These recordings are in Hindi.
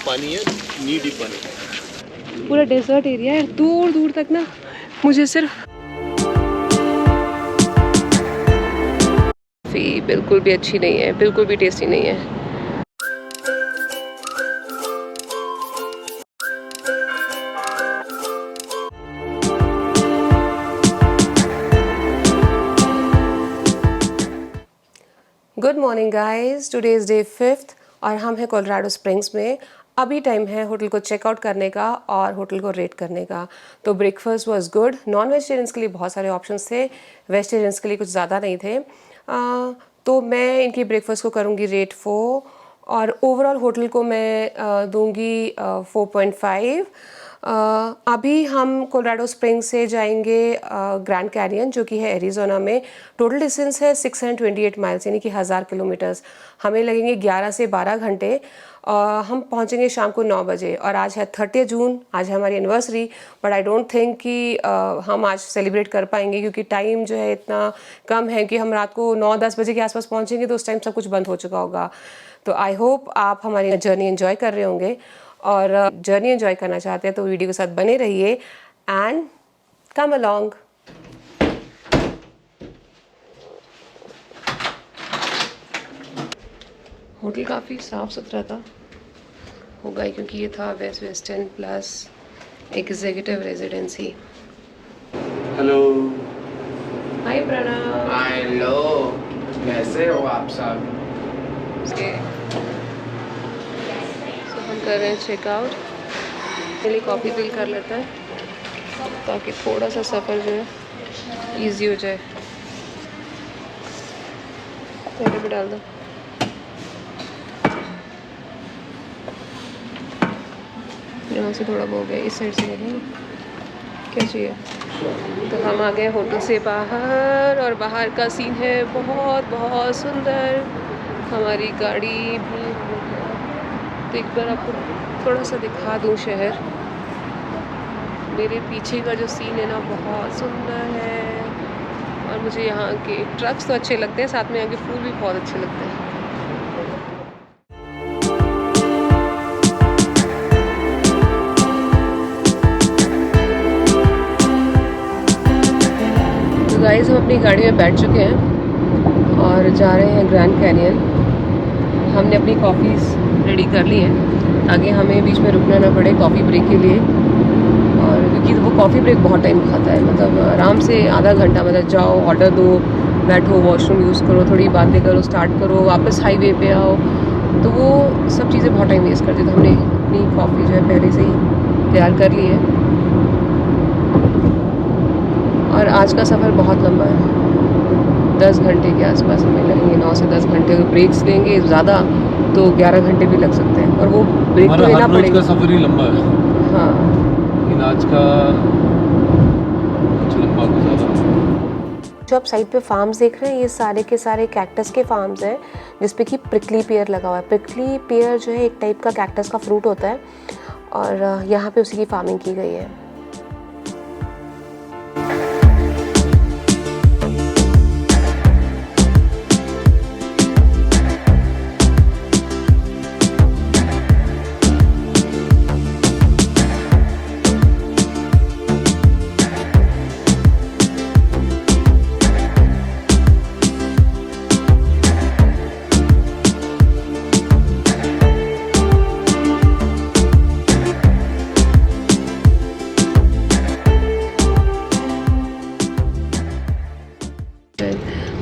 पानी है, नी डीप पानी। पूरा डेजर्ट एरिया है, दूर दूर तक ना मुझे सिर्फ बिल्कुल भी अच्छी नहीं है, बिल्कुल भी टेस्टी नहीं है। Good morning guys, today is day 5th और हम हैं कोलोराडो स्प्रिंग्स में। अभी टाइम है होटल को चेकआउट करने का और होटल को रेट करने का। तो breakfast was good. Non vegetarians के लिए बहुत सारे ऑप्शंस थे, वेजिटेरियंस के लिए कुछ ज़्यादा नहीं थे। तो मैं इनकी ब्रेकफास्ट को करूँगी रेट 4 और ओवरऑल होटल को मैं दूँगी 4.5। अभी हम कोलोराडो स्प्रिंग्स से जाएंगे ग्रैंड कैनियन, जो कि है एरिज़ोना में। टोटल डिस्टेंस है 628 माइल्स, यानी कि 1000 किलोमीटर्स। हमें लगेंगे 11 से 12 घंटे। हम पहुंचेंगे शाम को 9 बजे और आज है 30 जून, आज है हमारी anniversary. But I don't think कि हम आज सेलिब्रेट कर पाएंगे, क्योंकि टाइम जो है इतना कम है कि हम रात को 9-10 बजे के आसपास पहुंचेंगे तो उस टाइम सब कुछ बंद हो चुका होगा। तो आई होप आप हमारी जर्नी एंजॉय कर रहे होंगे, और जर्नी एंजॉय करना चाहते हैं तो वीडियो के साथ बने रहिए एंड कम अलोंग। होटल काफ़ी साफ़ सुथरा था, होगा ही क्योंकि ये था west western plus executive residency. Hello. Hi Pranav. Hello, कैसे हो आप सब? हम कर रहे हैं चेकआउट। पहले कॉफ़ी फिल कर लेता है ताकि थोड़ा सा सफ़र जो है इजी हो जाए। पहले भी डाल दो। यहाँ से थोड़ा वो हो गया, इस साइड से नहीं क्या चाहिए। तो हम आ गए होटल से बाहर और बाहर का सीन है बहुत बहुत सुंदर। हमारी गाड़ी भी, तो एक बार आपको थोड़ा सा दिखा दूँ शहर। मेरे पीछे का जो सीन है ना बहुत सुंदर है, और मुझे यहाँ के ट्रक्स तो अच्छे लगते हैं, साथ में यहाँ के फूल भी बहुत अच्छे लगते हैं। तो गाइस, हम अपनी गाड़ी में बैठ चुके हैं और जा रहे हैं ग्रैंड कैनियन। हमने अपनी कॉफ़ीज़ रेडी कर ली है ताकि हमें बीच में रुकना ना पड़े कॉफ़ी ब्रेक के लिए। और क्योंकि वो कॉफ़ी ब्रेक बहुत टाइम खाता है, मतलब आराम से आधा घंटा, मतलब जाओ, ऑर्डर दो, बैठो, वॉशरूम यूज़ करो, थोड़ी बातें करो, स्टार्ट करो, वापस हाईवे पे आओ, तो वो सब चीज़ें बहुत टाइम वेस्ट करती। तो हमने अपनी कॉफ़ी जो है पहले से ही तैयार कर ली है। और आज का सफ़र बहुत लंबा है, 10 घंटे के आसपास हमें लगेंगे, 9 से 10 घंटे। अगर ब्रेक्स लेंगे ज़्यादा तो 11 घंटे भी लग सकते हैं, और वो ब्रेक तो लेना पड़ेगा। का सफ़र ही लंबा है। हाँ, लेकिन आज का कुछ लंबा कुछ ज़्यादा। जो आप साइड पे फार्म्स देख रहे हैं, ये सारे के सारे कैक्टस के फार्म्स हैं, जिसपे कि प्रिकली पेयर लगा हुआ है। प्रिकली पेयर जो है एक टाइप का कैक्टस का फ्रूट होता है, और यहाँ पे उसी की फार्मिंग की गई है।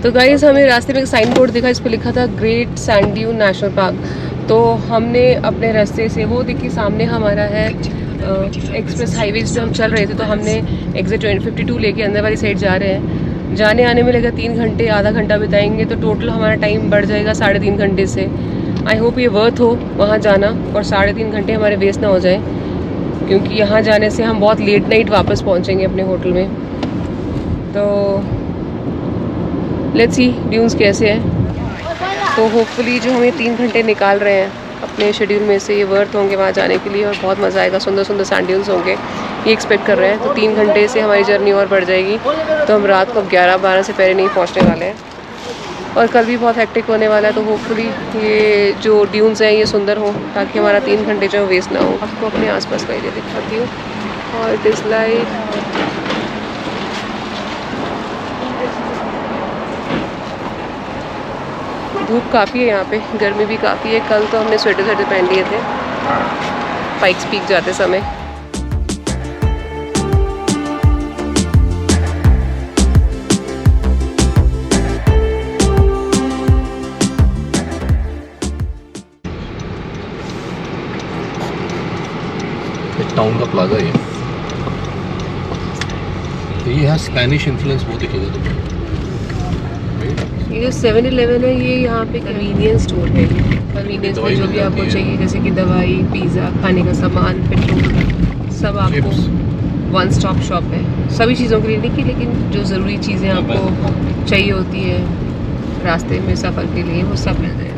तो गाइस, हमें रास्ते में एक साइन बोर्ड दिखा, इस पर लिखा था great sand dune national park. तो हमने अपने रास्ते से, वो देखिए सामने हमारा है एक्सप्रेस हाईवे पे हम चल रहे थे, तो हमने एग्जिट 52 लेके अंदर वाली साइड जा रहे हैं। जाने आने में लगेगा 3 घंटे, आधा घंटा बिताएंगे तो टोटल हमारा टाइम बढ़ जाएगा 3.5 घंटे से। आई होप ये वर्थ हो वहाँ जाना, और 3.5 घंटे हमारे वेस्ट ना हो जाए, क्योंकि यहाँ जाने से हम बहुत लेट नाइट वापस पहुँचेंगे अपने होटल में। तो लेट्स सी ड्यून्स कैसे हैं। तो होपफुली जो हमें 3 घंटे निकाल रहे हैं अपने शेड्यूल में से, ये वर्थ होंगे वहाँ जाने के लिए, और बहुत मज़ा आएगा, सुंदर सुंदर सैंड ड्यून्स होंगे, ये एक्सपेक्ट कर रहे हैं। तो 3 घंटे से हमारी जर्नी और बढ़ जाएगी, तो हम रात को 11-12 से पहले नहीं पहुँचने वाले हैं। और कल भी बहुत हेक्टिक होने वाला है, तो होपफुली ये जो ड्यून्स हैं ये सुंदर हों, ताकि हमारा 3 घंटे जो वेस्ट ना हो। आपको अपने आसपास का एरिया दिखाती हूँ, और इट इज़ लाइक धूप काफ़ी है यहाँ पे, गर्मी भी काफ़ी है। कल तो हमने स्वेटर पहन लिए थे पाइक्स पीक जाते समय। टाउन का प्लाजा ये है, स्पेनिश इन्फ्लुएंस वो दिखेगा तुम्हें। ये जो 7-Eleven है ये यहाँ पे कन्वीनियंस स्टोर है। कन्वीनियंस में जो भी आपको चाहिए, जैसे कि दवाई, पिज़्ज़ा, खाने का सामान, पेट्रोल, सब आपको वन स्टॉप शॉप है। सभी चीज़ों के लिए नहीं कि, लेकिन जो ज़रूरी चीज़ें आपको चाहिए होती है रास्ते में सफ़र के लिए, वो सब मिल जाएगा।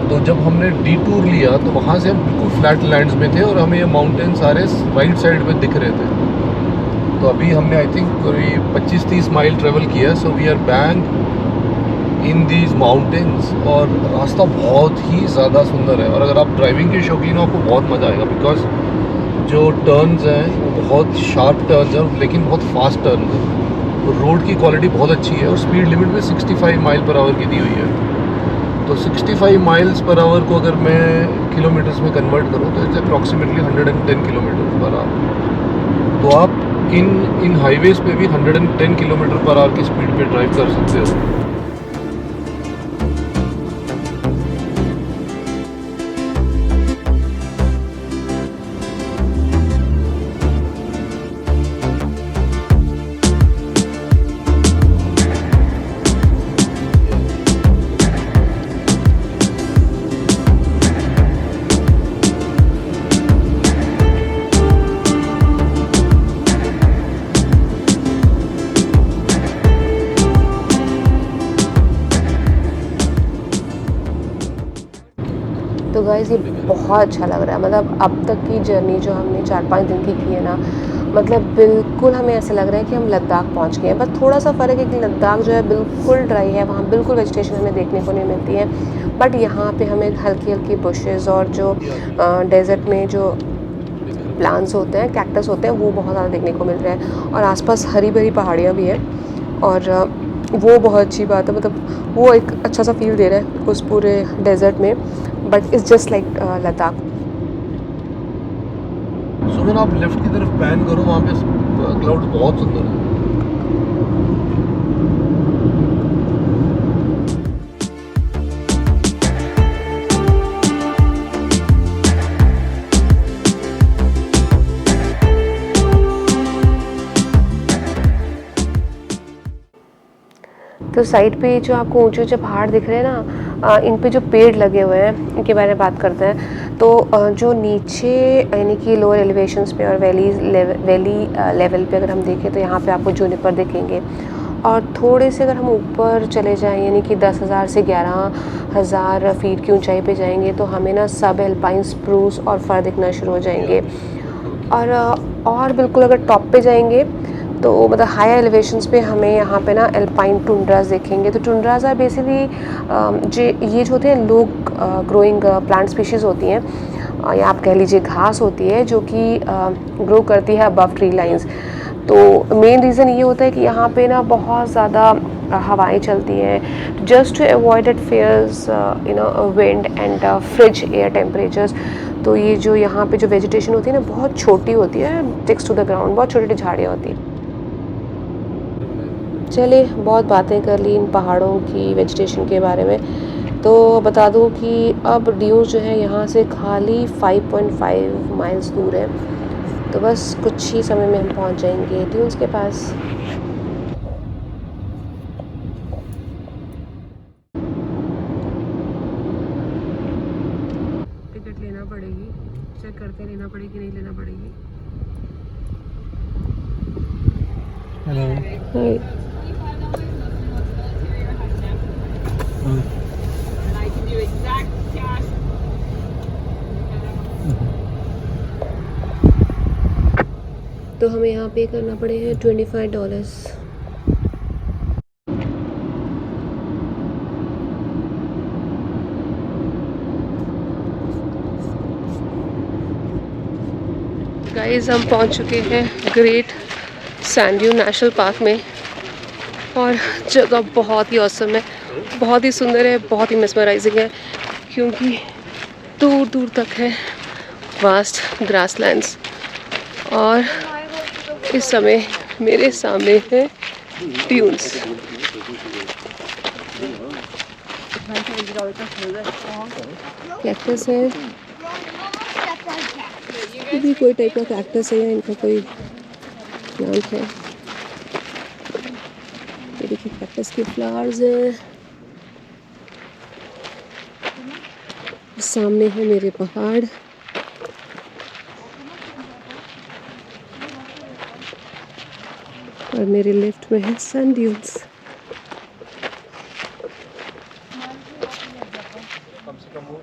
तो जब हमने डी टूर लिया तो वहाँ से हम बिल्कुल फ्लैट लैंड्स में थे और हमें ये माउंटेन सारे राइट साइड में दिख रहे थे। तो अभी हमने आई थिंक कोई 25-30 माइल ट्रेवल किया। So we are back in these mountains और रास्ता बहुत ही ज़्यादा सुंदर है। और अगर आप ड्राइविंग के शौकीन हो आपको बहुत मज़ा आएगा, बिकॉज जो टर्न्स हैं वो बहुत शार्प टर्न्स हैं लेकिन बहुत फास्ट टर्न्स हैं। तो रोड की क्वालिटी बहुत अच्छी है और स्पीड लिमिट भी 65 माइल पर आवर की दी हुई है। तो 65 माइल्स पर आवर को अगर मैं किलोमीटर्स में कन्वर्ट करूँ तो it's approximately 110 kilometre per hour. तो आप इन हाईवेज़ पे भी 110 किलोमीटर पर आवर की स्पीड पे ड्राइव कर सकते हो। तो गाइस ये बहुत अच्छा लग रहा है। मतलब अब तक की जर्नी जो हमने 4-5 दिन की है ना, मतलब बिल्कुल हमें ऐसा लग रहा है कि हम लद्दाख पहुंच गए हैं। बस थोड़ा सा फ़र्क है कि लद्दाख जो है बिल्कुल ड्राई है, वहाँ बिल्कुल वेजिटेशन हमें देखने को नहीं मिलती है। बट यहाँ पे हमें हल्की हल्की बुशेस और जो डेजर्ट में जो प्लांट्स होते हैं, कैक्टस होते हैं, वो बहुत ज़्यादा देखने को मिल रहे हैं। और आसपास हरी भरी पहाड़ियाँ भी हैं और वो बहुत अच्छी बात है। मतलब वो एक अच्छा सा फील दे रहा है उस पूरे डेजर्ट में। But it's just like Ladakh. Suman आप लेफ्ट की तरफ पैन करो, वहाँ पे क्लाउड बहुत सुंदर है। तो साइड पे जो आपको ऊंचे ऊंचे पहाड़ दिख रहे हैं ना, इन पे जो पेड़ लगे हुए हैं इनके बारे में बात करते हैं। तो जो नीचे यानी कि लोअर एलिवेशंस पे और वैली लेवल पे अगर हम देखें तो यहाँ पे आपको जूनिपर दिखेंगे। और थोड़े से अगर हम ऊपर चले जाएं यानी कि 10,000 से 11,000 फीट की ऊंचाई पे जाएंगे तो हमें ना सब एल्पाइन स्प्रूस और फर दिखना शुरू हो जाएंगे। और बिल्कुल अगर टॉप पे जाएंगे तो मतलब हायर एलिवेशंस पे हमें यहाँ पे ना एल्पाइन टुंड्रास देखेंगे। तो टुंड्रास आर बेसिकली ये जो होते हैं लो ग्रोइंग प्लांट स्पीशीज़ होती हैं, या आप कह लीजिए घास होती है जो कि ग्रो करती है अबव ट्री लाइंस। तो मेन रीज़न ये होता है कि यहाँ पे ना बहुत ज़्यादा हवाएं चलती हैं, just to avoid fierce wind and frigid air temperatures. तो ये जो यहाँ पे जो वेजिटेशन होती है ना बहुत छोटी होती है, टिक्स टू द ग्राउंड, बहुत छोटी छोटी झाड़ियाँ होती हैं। चले, बहुत बातें कर ली इन पहाड़ों की वेजिटेशन के बारे में। तो बता दूं कि अब ड्यून्स जो है यहाँ से खाली 5.5 माइल्स दूर है। तो बस कुछ ही समय में हम पहुँच जाएंगे ड्यून्स के पास। टिकट लेना पड़ेगी, चेक करके लेना पड़ेगी, नहीं लेना पड़ेगी। हेलो। हाय। तो हमें यहाँ पे करना पड़े हैं $25। गाइस हम पहुँच चुके हैं great sand dune national park में और जगह बहुत ही औसम है, बहुत ही सुंदर है, बहुत ही मेस्मराइजिंग है क्योंकि दूर दूर तक है वास्ट ग्रासलैंड्स। और इस समय मेरे सामने है ड्यून्स। कैक्टस है, ये भी कोई टाइप का कैक्टस है या इनका कोई प्लांट है। ये देखिए कैक्टस के फ्लावर्स हैं। सामने है मेरे पहाड़। और मेरे लेफ्ट में है सैंड ड्यून्स। कम से कम वो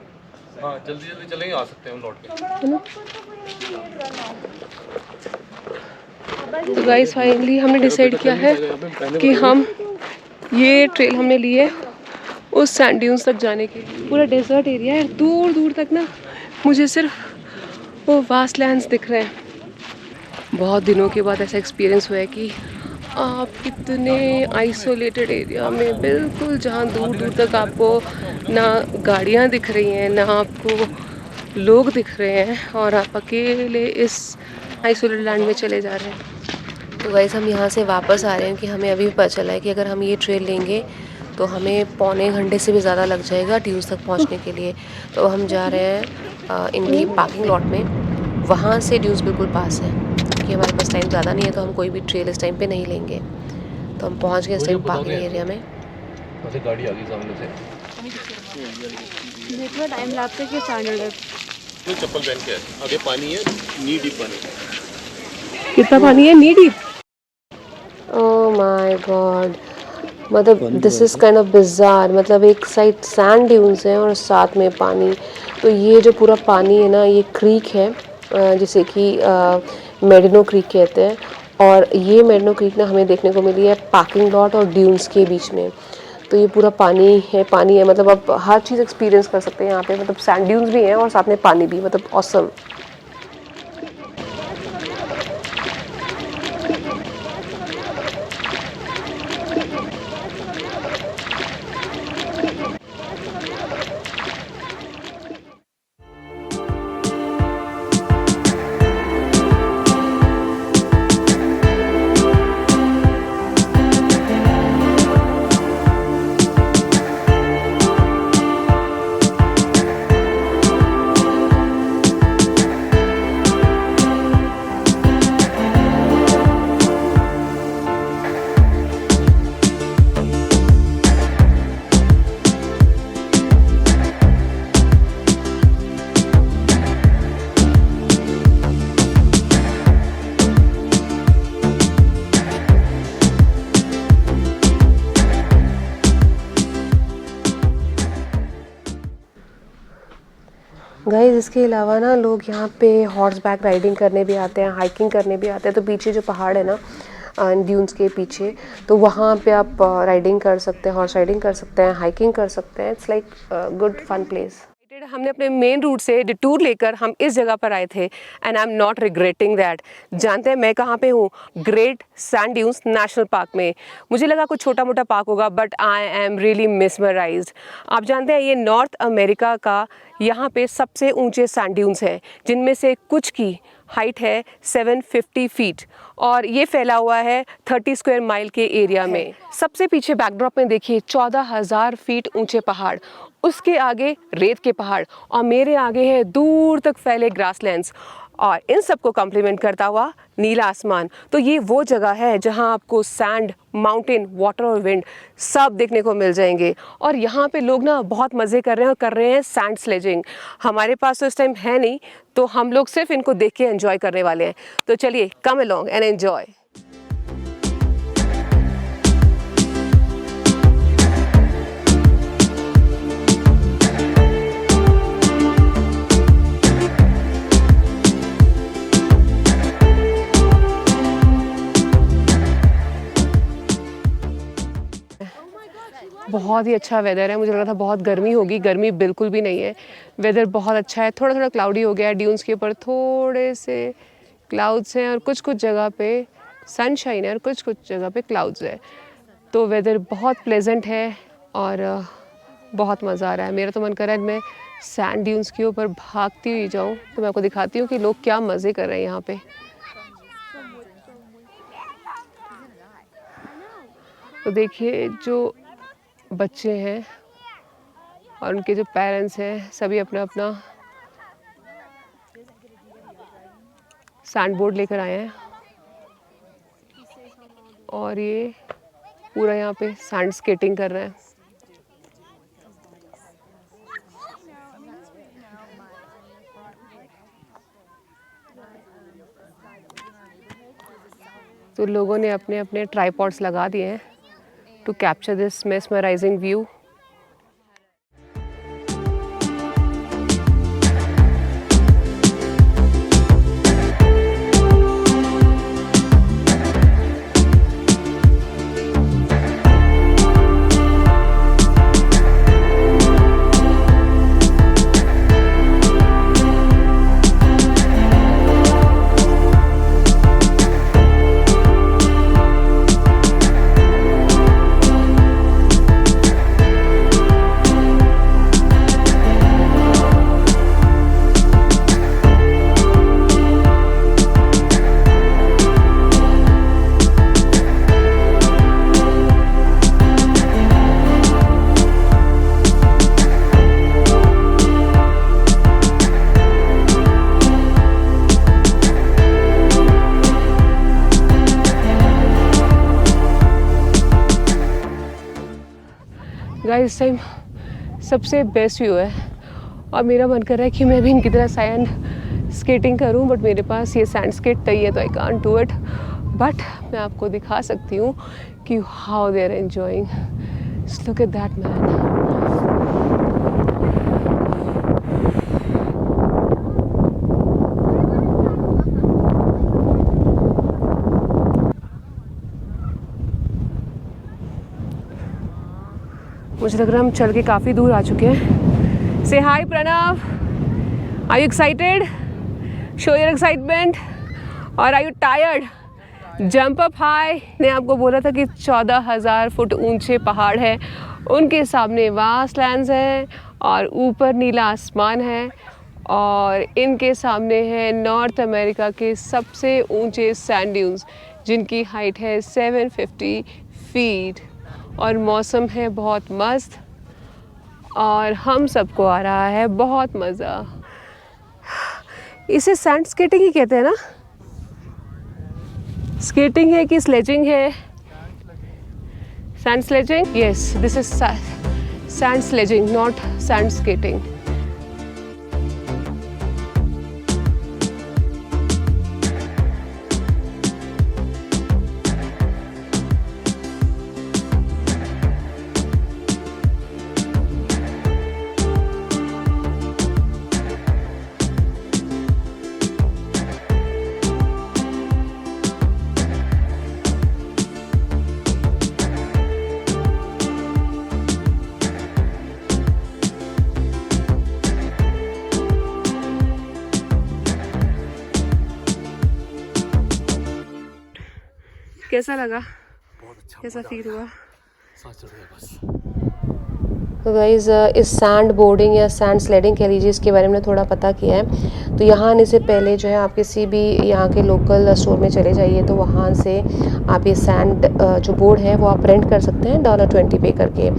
हाँ जल्दी जल्दी चलेंगे, आ सकते हैं हम लौट के, है ना। तो गाइस फाइनली हमने डिसाइड किया है कि हम ये ट्रेल हमने ली है उस सैंड ड्यून्स तक जाने के लिए। पूरा डेजर्ट एरिया है, दूर दूर तक ना मुझे सिर्फ वो वास्ट लैंड्स दिख रहे हैं। बहुत दिनों के बाद ऐसा एक्सपीरियंस हुआ है कि आप इतने आइसोलेटेड एरिया में, बिल्कुल जहाँ दूर दूर तक आपको ना गाड़ियाँ दिख रही हैं, ना आपको लोग दिख रहे हैं, और आप अकेले इस आइसोलेटेड लैंड में चले जा रहे हैं। तो गाइस हम यहाँ से वापस आ रहे हैं कि हमें अभी भी पता चला है कि अगर हम ये ट्रेल लेंगे तो हमें पौने घंटे से भी ज़्यादा लग जाएगा ड्यून्स तक पहुँचने के लिए। तो हम जा रहे हैं इनकी पार्किंग लॉट में, वहाँ से ड्यून्स बिल्कुल पास है। क्योंकि हमारे पास टाइम ज़्यादा नहीं है तो हम कोई भी ट्रेल इस टाइम पे नहीं लेंगे। तो हम पहुँच गए इस टाइम पार्किंग एरिया में। वैसे गाड़ी आ गई सामने से। जितना टाइम लगता है कि स्टैंडर्ड तो चप्पल पहन के आगे पानी है, नी डीप पानी। कितना पानी है? नी डीप। ओह माय गॉड, मतलब दिस इज़ काइंड ऑफ बिज़ार। मतलब एक साइड सैंड ड्यून्स हैं और साथ में पानी। तो ये जो पूरा पानी है ना, ये क्रीक है जिसे कि मेडिनो क्रीक कहते हैं। और ये मेडिनो क्रीक ना हमें देखने को मिली है पार्किंग लॉट और ड्यून्स के बीच में। तो ये पूरा पानी है, मतलब आप हर चीज़ एक्सपीरियंस कर सकते हैं यहाँ पे। मतलब सैंड ड्यून्स भी हैं और साथ में पानी भी, मतलब ऑसम। गाइस इसके अलावा ना लोग यहाँ पे हॉर्स बैक राइडिंग करने भी आते हैं, हाइकिंग करने भी आते हैं। तो पीछे जो पहाड़ है ना ड्यून्स के पीछे, तो वहाँ पे आप राइडिंग कर सकते हैं, हॉर्स राइडिंग कर सकते हैं, हाइकिंग कर सकते हैं। It's like good fun place. हमने अपने मेन रूट से डिटूर लेकर हम इस जगह पर आए थे and I am not regretting that. जानते हैं मैं कहाँ पे हूँ? Great sand dunes national park में। मुझे लगा कुछ छोटा मोटा पार्क होगा, बट आई एम रियली मिसमराइज्ड। आप जानते हैं ये नॉर्थ अमेरिका का यहाँ पे सबसे ऊंचे सैंड ड्यून्स हैं, जिनमें से कुछ की हाइट है 750 फीट और ये फैला हुआ है 30 स्क्वायर माइल के एरिया में। सबसे पीछे बैकड्रॉप में देखिए 14,000 फीट ऊंचे पहाड़, उसके आगे रेत के पहाड़ और मेरे आगे है दूर तक फैले ग्रासलैंड्स और इन सबको कॉम्प्लीमेंट करता हुआ नीला आसमान। तो ये वो जगह है जहां आपको सैंड, माउंटेन, वाटर और विंड सब देखने को मिल जाएंगे। और यहाँ पे लोग ना बहुत मज़े कर रहे हैं और कर रहे हैं सैंड स्लेजिंग। हमारे पास तो इस टाइम है नहीं, तो हम लोग सिर्फ इनको देख के एंजॉय करने वाले हैं। तो चलिए, कम अलोंग एंड एंजॉय। बहुत ही अच्छा वेदर है। मुझे लगा था बहुत गर्मी होगी, गर्मी बिल्कुल भी नहीं है। वेदर बहुत अच्छा है, थोड़ा थोड़ा क्लाउडी हो गया है। ड्यून्स के ऊपर थोड़े से क्लाउड्स हैं और कुछ कुछ जगह पे सनशाइन है और कुछ कुछ जगह पे क्लाउड्स है। तो वेदर बहुत प्लेजेंट है और बहुत मज़ा आ रहा है। मेरा तो मन कर रहा है मैं सैंड ड्यून्स के ऊपर भागती हुई जाऊँ। तो मैं आपको दिखाती हूँ कि लोग क्या मज़े कर रहे हैं यहाँ पे। तो देखिए, जो बच्चे हैं और उनके जो पेरेंट्स हैं सभी अपना अपना सैंड बोर्ड लेकर आए हैं और ये पूरा यहाँ पे सैंड स्केटिंग कर रहे हैं। तो लोगों ने अपने अपने ट्राइपॉड्स लगा दिए हैं to capture this mesmerizing view. Guys, इस टाइम सबसे बेस्ट व्यू है और मेरा मन कर रहा है कि मैं भी इनकी तरह सैंड स्केटिंग करूं, बट मेरे पास ये सैंड स्केट नहीं है तो I can't do it. But मैं आपको दिखा सकती हूँ कि how they are enjoying. Look at that man. मुझे लग रहा है हम चल के काफ़ी दूर आ चुके हैं। से hi Pranav, are you excited? Show your excitement. और are you tired? Jump up high. ने आपको बोला था कि 14,000 फुट ऊंचे पहाड़ है, उनके सामने वास्ट लैंड्स है और ऊपर नीला आसमान है और इनके सामने है नॉर्थ अमेरिका के सबसे ऊंचे सैंड ड्यून्स जिनकी हाइट है 750 फीट और मौसम है बहुत मस्त और हम सबको आ रहा है बहुत मज़ा। इसे सैंड स्केटिंग ही कहते हैं ना? स्केटिंग है कि स्लेजिंग है? Sand sledging? Yes, this is sand sledging, not sand skating. कैसा लगा? बहुत अच्छा, कैसा फील हुआ? सांस चढ़ गया बस। तो गाइज़ इस सैंड बोर्डिंग या सैंड स्लेडिंग कह लीजिए, इसके बारे में थोड़ा पता किया है। तो यहाँ आने से पहले जो है आप किसी भी यहाँ के लोकल स्टोर में चले जाइए, तो वहाँ से आप ये सैंड जो बोर्ड है वो आप रेंट कर सकते हैं $20 पे करके,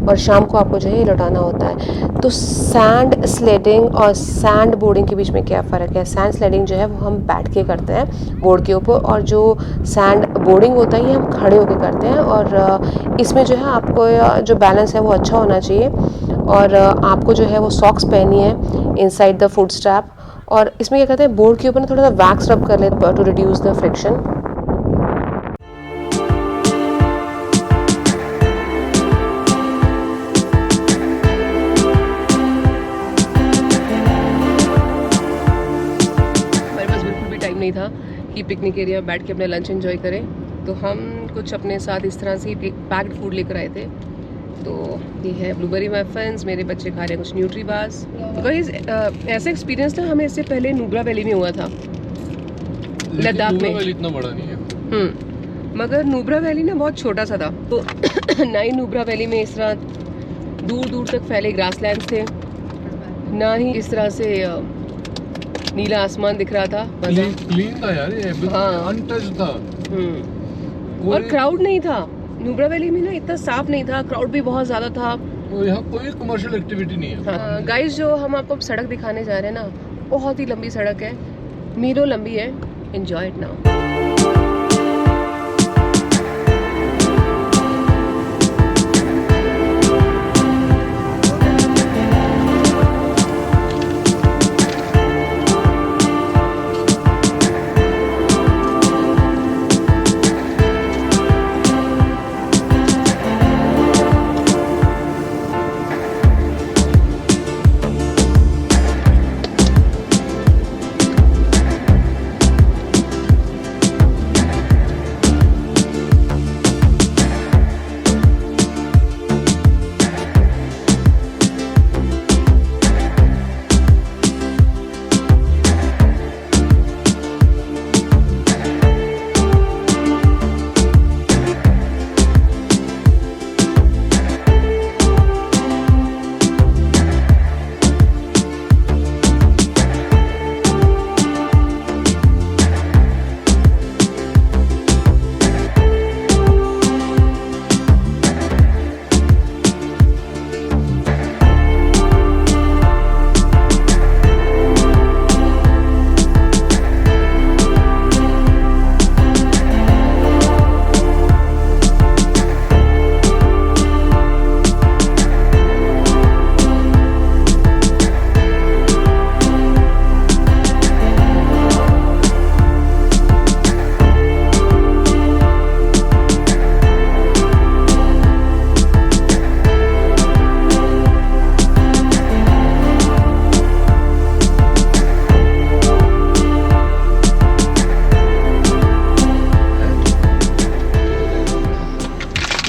और शाम को आपको जो है ये लौटाना होता है। तो सैंड स्लेडिंग और सैंड बोर्डिंग के बीच में क्या फ़र्क है? सैंड स्लेडिंग जो है वो हम बैठ के करते हैं बोर्ड के ऊपर, और जो सैंड बोर्डिंग होता है ये हम खड़े होकर करते हैं। और इसमें जो है आपको जो बैलेंस है वो अच्छा होना चाहिए, और आपको जो है वो सॉक्स पहनी है इनसाइड द फुट स्ट्रैप। और इसमें क्या कहते हैं, बोर्ड के ऊपर ना थोड़ा सा वैक्स रब कर ले टू रिड्यूस द फ्रिक्शन। हमारे पास बिल्कुल भी टाइम नहीं था कि पिकनिक एरिया में बैठ के अपने लंच एंजॉय करें, तो हम कुछ अपने साथ इस तरह से ही पैक्ड फूड लेकर आए थे। तो ये है ब्लूबेरी मफिन्स, मेरे बच्चे खा रहे हैं कुछ न्यूट्री बार्स। गाइस ऐसा एक्सपीरियंस ना हमें इससे पहले नुब्रा वैली में हुआ था, लद्दाख में। इतना बड़ा नहीं है। मगर नुब्रा वैली ना बहुत छोटा सा था, तो ना ही नुब्रा वैली में इस तरह दूर दूर तक फैले ग्रासलैंड्स थे, ना ही इस तरह से नीला आसमान दिख रहा था। क्लीन था यार, ये हाँ। अनटच्ड था। और क्राउड नहीं था नुब्रा वैली में ना, इतना साफ नहीं था, क्राउड भी बहुत ज़्यादा था। यहाँ कोई कमर्शियल एक्टिविटी नहीं है। गाइस जो हम आपको सड़क दिखाने जा रहे हैं ना, बहुत ही लंबी सड़क है, मीलों लंबी है। Enjoy it now.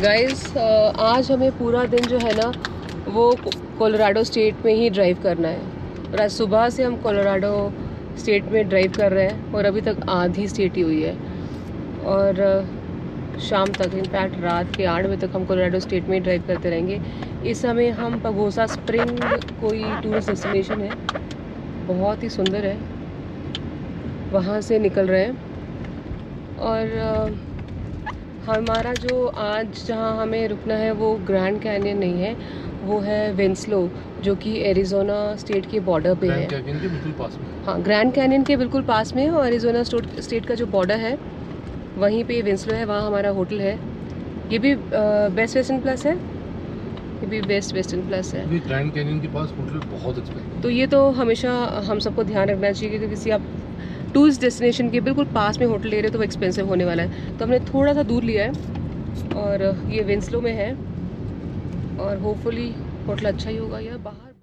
गाइस आज हमें पूरा दिन जो है ना वो कोलोराडो स्टेट में ही ड्राइव करना है, और आज सुबह से हम कोलोराडो स्टेट में ड्राइव कर रहे हैं, और अभी तक आधी स्टेट ही हुई है, और शाम तक इनफैक्ट रात के 8 बजे तक हम कोलोराडो स्टेट में ही ड्राइव करते रहेंगे। इस समय हम पगोसा स्प्रिंग कोई टूरिस्ट डेस्टिनेशन है, बहुत ही सुंदर है, वहाँ से निकल रहे हैं। और हमारा जो आज जहाँ हमें रुकना है वो ग्रैंड कैनियन नहीं है, वो है विंस्लो, जो कि एरिज़ोना स्टेट के बॉर्डर पे है। ग्रैंड कैनियन के बिल्कुल पास में। हाँ, ग्रैंड कैनियन के बिल्कुल पास में है, और एरिज़ोना स्टेट का जो बॉर्डर है वहीं पे विंस्लो है, वहाँ हमारा होटल है। ये भी बेस्ट वेस्टर्न प्लस है, ये भी बेस्ट वेस्टर्न प्लस है। ग्रैंड कैनियन के पास होटल बहुत अच्छे हैं। तो ये तो हमेशा हम सबको ध्यान रखना चाहिए कि किसी आप टूरिस्ट डेस्टिनेशन के बिल्कुल पास में होटल ले रहे हो तो वो एक्सपेंसिव होने वाला है। तो हमने थोड़ा सा दूर लिया है, और ये विंस्लो में है, और होपफुली होटल अच्छा ही होगा। यार बाहर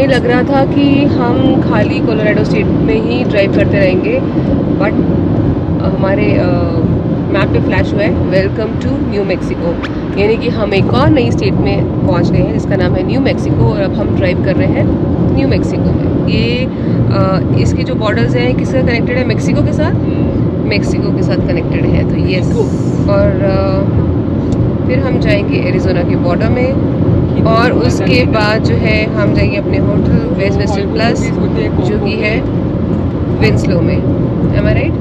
हमें लग रहा था कि हम खाली कोलोराडो स्टेट में ही ड्राइव करते रहेंगे, बट हमारे मैप पे फ्लैश हुआ है वेलकम टू न्यू मैक्सिको, यानी कि हम एक और नई स्टेट में पहुंच गए हैं जिसका नाम है न्यू मैक्सिको, और अब हम ड्राइव कर रहे हैं न्यू मैक्सिको में। ये इसके जो बॉर्डर्स हैं किससे कनेक्टेड है? मैक्सिको के साथ, मैक्सिको के साथ कनेक्टेड है। तो ये और फिर हम जाएंगे एरिज़ोना के बॉर्डर में, और उसके बाद जो है हम जाएंगे अपने होटल वेस्ट वेस्टर्न प्लस, जो कि है विंस्लो में। Am I right?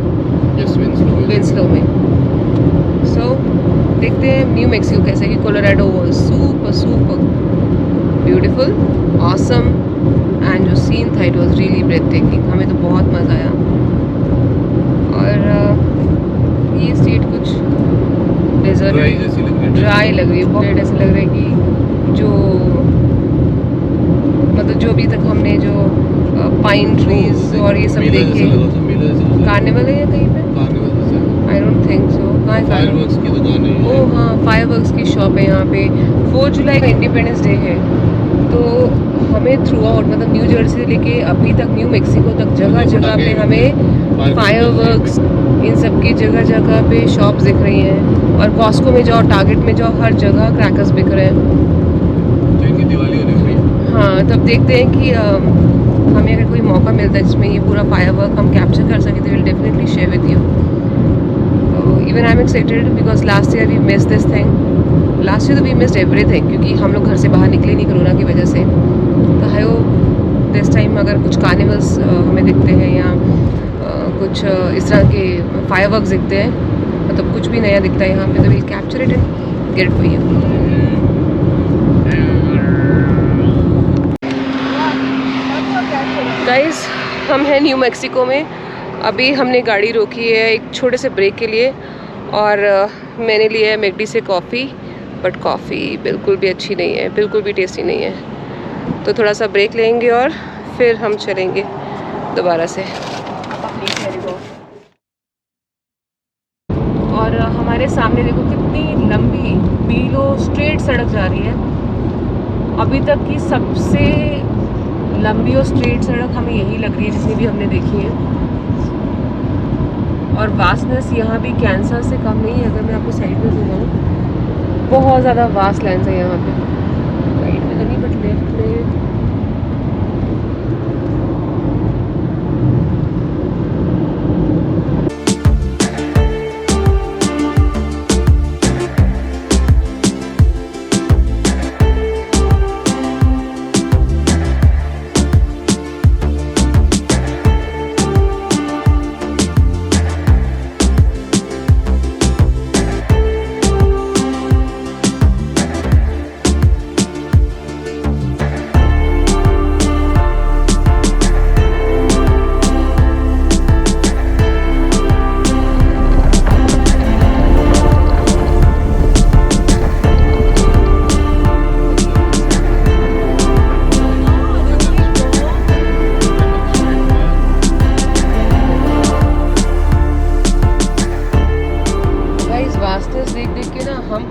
Yes, Winslow में। सो देखते हैं न्यू मैक्सिको कैसा है। कि Colorado was super beautiful, awesome, and जो सीन था it was really breathtaking. हमें तो बहुत मज़ा आया। और ये स्टेट कुछ डेजर्ट ड्राई लग रही है, बहुत ऐसे लग रहा है कि जो मतलब जो अभी तक हमने जो पाइन ट्रीज और ये सब देखे, कार्निवल है या कहीं पे? I don't think so. Fireworks की दुकान है। ओह हाँ, फायरवर्क्स की शॉप है यहाँ पे। 4 जुलाई का इंडिपेंडेंस डे है, तो हमें थ्रू आउट मतलब न्यू जर्सी से लेके अभी तक न्यू मैक्सिको तक जगह जगह पे हमें फायरवर्क्स, इन सब की जगह जगह पे शॉप्स दिख रही हैं। और कॉस्को में जाओ, टारगेट में जाओ, हर जगह क्रैकर्स बिक रहे हैं। तो इनकी दिवाली होने वाली है। हाँ, तब देखते हैं कि हमें अगर कोई मौका मिलता है जिसमें ये पूरा फायरवर्क हम कैप्चर कर सकें तो will definitely share with you. Even I am excited because last year we miss this thing. Last year तो वी मिस्ड एवरीथिंग, क्योंकि हम लोग घर से बाहर निकले नहीं कोरोना की वजह से। तो आई होप दिस टाइम अगर कुछ कार्निवल्स हमें दिखते हैं या कुछ इस तरह के फायरवर्क्स दिखते हैं, मतलब कुछ भी नया दिखता है यहाँ पे, तो will capture it and get for you. Guys, हम हैं न्यू मैक्सिको में। अभी हमने गाड़ी रोकी है एक छोटे से ब्रेक के लिए, और मैंने लिया है मैकडी से कॉफ़ी, बट कॉफ़ी बिल्कुल भी अच्छी नहीं है, बिल्कुल भी टेस्टी नहीं है। तो थोड़ा सा ब्रेक लेंगे और फिर हम चलेंगे दोबारा से। और हमारे सामने देखो कितनी लंबी बीलो स्ट्रेट सड़क जा रही है। अभी तक की सबसे लंबी और स्ट्रेट सड़क हमें यही लग रही है जितनी भी हमने देखी है। और वास्टनेस यहाँ भी कैंसस से कम नहीं है। अगर मैं आपको साइड में दिखाऊँ, बहुत ज़्यादा वास्ट लैंड है यहाँ पे। राइट में तो नहीं, बट लेफ्ट में।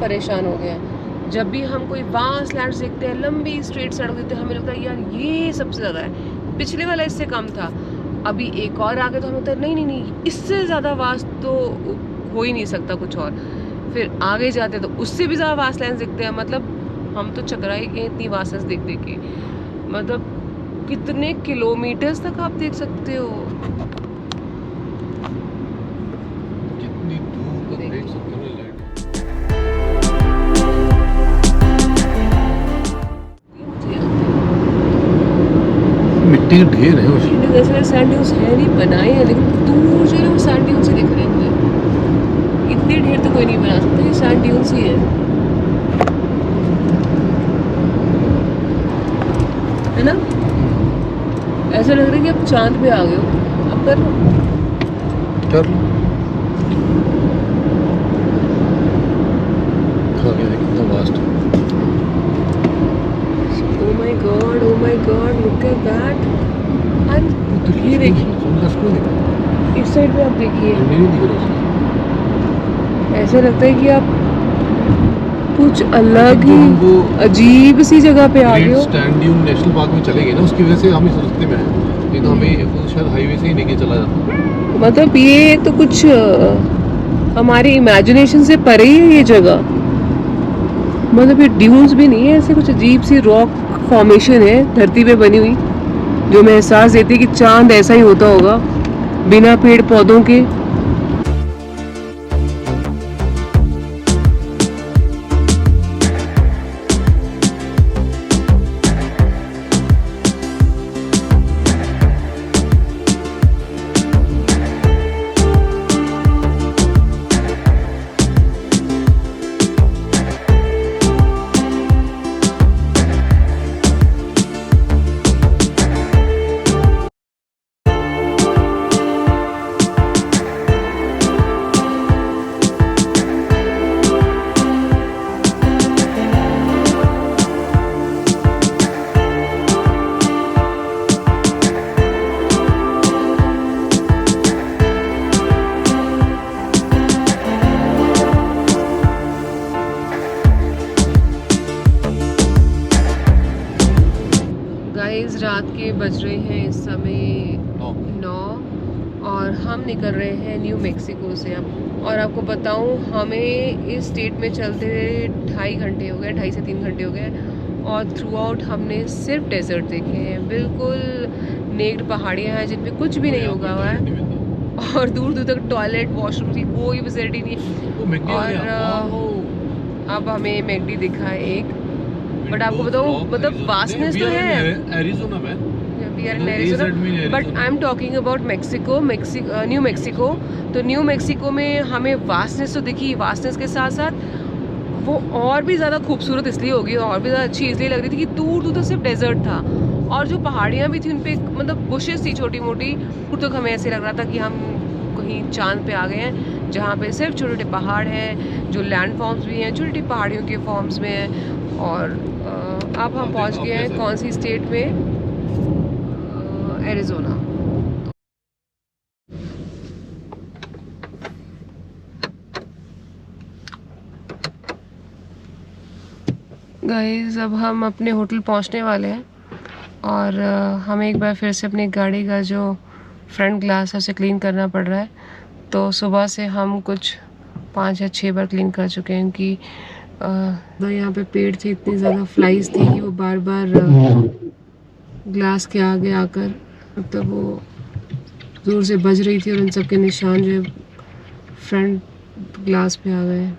परेशान हो गए हैं। जब भी हम कोई वास्ट लैंड देखते हैं, लंबी स्ट्रेट सड़क देखते हैं, हमें लगता है यार ये सबसे ज़्यादा है। पिछले वाला इससे कम था, अभी एक और आगे तो हमें लगता है नहीं, इससे ज़्यादा वास्ट तो हो ही नहीं सकता कुछ और। फिर आगे जाते तो उससे भी ज़्यादा वास्ट लैंड दिखते हैं। मतलब हम तो चकराए गए इतनी वास्टनेस देख के। मतलब कितने किलोमीटर्स तक आप देख सकते हो, कितनी दूर तक देख सकते हो। मिट्टी के ढेर है उसमें। जैसे सैंड ड्यून्स है नहीं, बनाए हैं, लेकिन दूर से वो सैंड ड्यून्स ही दिख रहे हैं मुझे। इतने ढेर तो कोई नहीं बना सकता, ये सैंड ड्यून्स ही है ना। ऐसा लग रहा है कि अब चांद पे आ गए हो। अब कर लो, कर लो। आगे देख कितना वास्ट है। Oh my God, look at that. And ये देखिए, इस साइड पे आप देखिए, ऐसा लगता है कि आप कुछ अलग ही वो अजीब सी जगह पे आ गए ग्रेट हो। स्टैंड ड्यून नेशनल पार्क में चले गए ना, उसकी वजह से हम इस रास्ते में हैं। नहीं तो हमें वो शायद हाईवे से ही लेके चला जाता। मतलब ये तो कुछ हमारी इमेजिनेशन से परे ही है ये जगह। मतलब ये ड्यून्स भी नहीं है, ऐसे कुछ अजीब सी रॉक फॉर्मेशन है धरती पे बनी हुई, जो मैं एहसास देती है कि चांद ऐसा ही होता होगा बिना पेड़ पौधों के। गाइस रात के बज रहे हैं इस समय 9 और हम निकल रहे हैं न्यू मैक्सिको से अब। और आपको बताऊं, हमें इस स्टेट में चलते हुए 2.5 घंटे हो गए, 2.5 से 3 घंटे हो गए। और थ्रू आउट हमने सिर्फ डेजर्ट देखे हैं, बिल्कुल नेक्ड पहाड़ियाँ हैं जिन पे कुछ भी नहीं उगा हुआ है, और दूर दूर तक टॉयलेट वॉशरूम की कोई फैसिलिटी नहीं है। और अब हमें मैकडी दिखा है एक, बट आपको बताऊं मतलब वास्टनेस तो है। एरिज़ोना में We are in Arizona, but I'm talking about Mexico, new Mexico. तो न्यू मैक्सिको में हमें वास्टनेस तो दिखी, वास्टनेस के साथ साथ वो और भी ज़्यादा खूबसूरत इसलिए होगी, और भी ज़्यादा अच्छी इसलिए लग रही थी कि दूर दूर तक सिर्फ डेजर्ट था, और जो पहाड़ियाँ भी थी उन पे मतलब बुशेस थी छोटी मोटी। दूर तक हमें ऐसे लग रहा था कि हम कहीं चांद पे आ गए हैं, जहाँ पे सिर्फ छोटे छोटे पहाड़ हैं, जो लैंड फॉर्म्स भी हैं छोटी छोटी पहाड़ियों के फॉर्म्स में हैं। और अब हम पहुँच गए हैं कौन सी स्टेट में, एरिज़ोना। गाइस अब हम अपने होटल पहुंचने वाले हैं, और हमें एक बार फिर से अपनी गाड़ी का जो फ्रंट ग्लास है उसे क्लीन करना पड़ रहा है। तो सुबह से हम कुछ 5 या 6 बार क्लीन कर चुके हैं, क्योंकि यहाँ पे पेड़ थे, इतनी ज़्यादा फ्लाइज थी कि वो बार बार ग्लास के आगे आकर मतलब वो दूर से बज रही थी, और उन सब के निशान जो है फ्रंट ग्लास पे आ गए।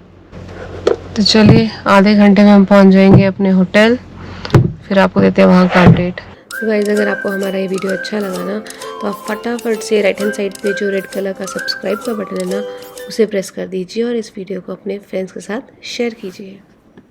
तो चलिए आधे घंटे में हम पहुंच जाएंगे अपने होटल, फिर आपको देते हैं वहाँ का अपडेट। तो गाइस अगर आपको हमारा ये वीडियो अच्छा लगा ना, तो आप फटाफट से राइट हैंड साइड पे जो रेड कलर का सब्सक्राइब का बटन है ना, उसे प्रेस कर दीजिए, और इस वीडियो को अपने फ्रेंड्स के साथ शेयर कीजिए।